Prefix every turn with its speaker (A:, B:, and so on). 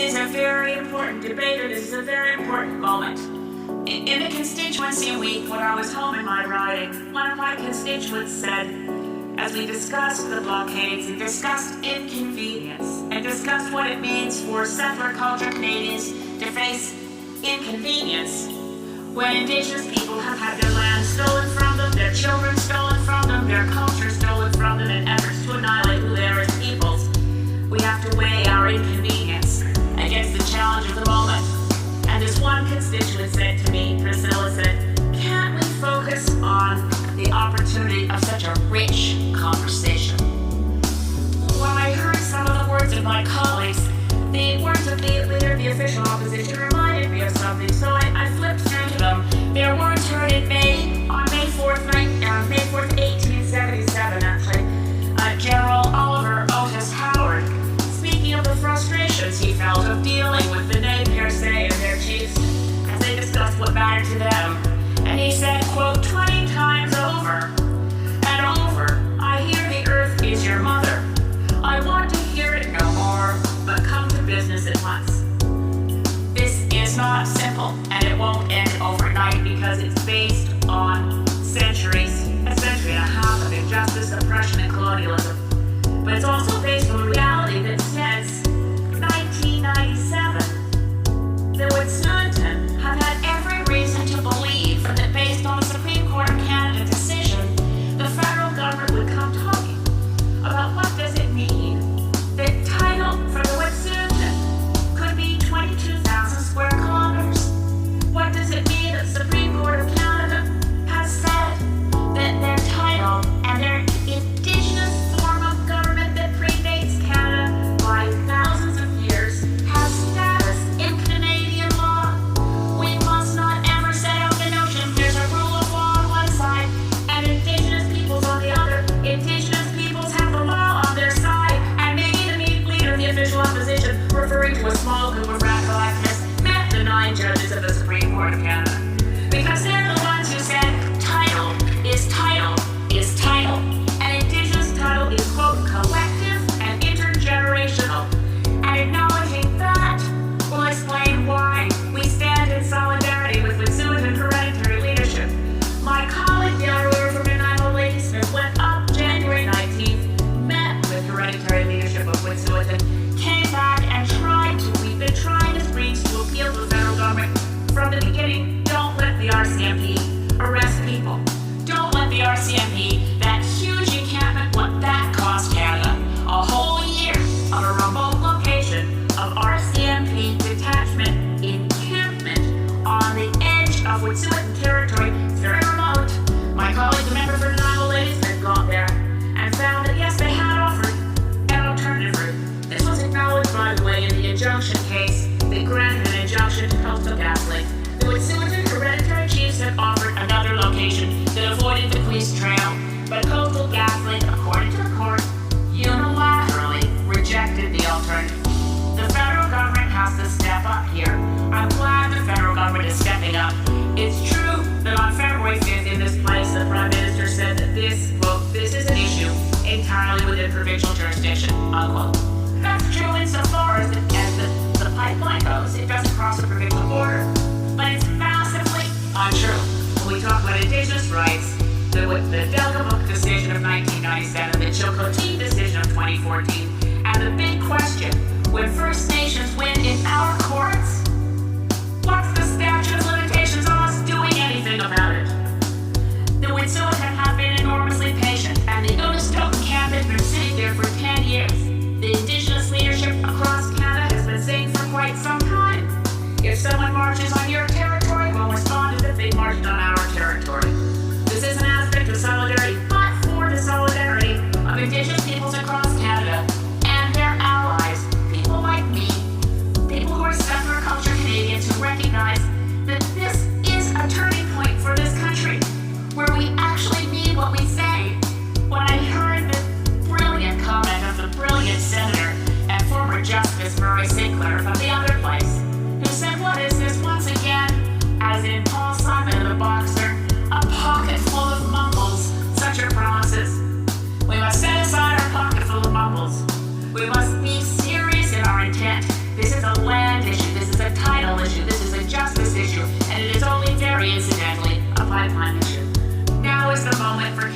A: is a very important debate, or this is a very important moment. In the constituency week, when I was home in my riding, one of my constituents said, as we discussed the blockades and discussed inconvenience and discussed what it means for settler culture Canadians to face inconvenience when Indigenous people have had their land stolen from them, their children stolen from them, their culture stolen from them in efforts to annihilate who they are as peoples, we have to weigh our inconvenience against the challenge of the moment. And this one constituent said to me, Priscilla said, can't we focus on the opportunity of such a rich conversation? When I heard some of the words of my colleagues, the words of the leader of the official opposition reminded me of something, so I flipped through to them. Their words heard in May, on May 4th, 1877 actually, General Oliver Otis Howard, speaking of the frustrations he felt of dealing with the Nez Perce and their chiefs as they discussed what mattered to them. And he said, quote, 20 times over and over, I hear the earth is your mother. I want to hear it no more, but come to business at once. This is not simple, and it won't end overnight because it's based on centuries, a century and a half of injustice, oppression, and colonialism. But it's also based on a reality that since 1997, the Wet'suwet'en have had every reason to believe that based on a Supreme Court of Canada decision, the federal government would come talking about what does it mean that title for the Wet'suwet'en could be 22,000 square kilometers. What does it mean that the Supreme Court of Canada has said that their title and their indigenous form of government that predates Canada by thousands of years has status in Canadian law? We must not ever set out the notion there's a rule of law on one side and indigenous peoples on the other. Indigenous peoples have the law on their side, and maybe the leader of the official opposition, referring to a small group of radical activists, meant the 9 judges of the Supreme Court of Canada. Because they're the ones who said title is title is title, and indigenous title is, quote, collective and intergenerational. And acknowledging that will explain why we stand in solidarity with Wet'suwet'en hereditary leadership. My colleague, the Honorable from Nanaimo Lady Smith, went up January 19th, met with hereditary leadership of Wet'suwet'en, came back and we've been trying as Greens to appeal to the federal government from the beginning. Don't let the RCMP arrest people. Don't let the RCMP, that huge encampment, what that cost Canada, a whole year of a remote location of RCMP detachment encampment on the edge of Wet'suwet'en territory. It's very remote. My colleague, the member for Nanaimo Lady Smith, got there and found that yes, they had offered an alternative route. This was acknowledged, by the way, in the injunction case. They granted an injunction to Coastal GasLink. The Wet'suwet'en hereditary chiefs had offered another location that avoided the Queens Trail, but Coastal GasLink, according to the court, unilaterally rejected the alternative. The federal government has to step up here. I'm glad the federal government is stepping up. It's true that on February 5th in this place, the Prime Minister said that this, quote, this is an issue entirely within provincial jurisdiction, unquote. That's true insofar as the pipeline goes. It doesn't cross the provincial border. But it's massively untrue. When we talk about Indigenous rights, the Delgamuukw decision of 1997, the Chilcotin decision of 2014, and the big question, when First Nations win in our courts, what's the statute of limitations on us doing anything about it? The Wet'suwet'en have been enormously patient, and the Unistoten camp has been sitting there for 10 years. The Indigenous leadership across Canada has been saying for quite some time, if someone marches on your territory, we'll respond as if they marched on our territory. This is an aspect of solidarity, but for the solidarity of Indigenous peoples across Canada and their allies, people like me, people who are settler culture Canadians who recognize that this is a turning point for this country, where we actually mean what we say. When I heard the brilliant comment of the brilliant senator and former Justice Murray Sinclair from the other place, who said, what is this once again, as in Paul Simon the boxer, a pocket full of mumbles, such are promises. We must set aside our pocket full of mumbles. We must be serious in our intent. This is a land pipeline issue. Now is the moment for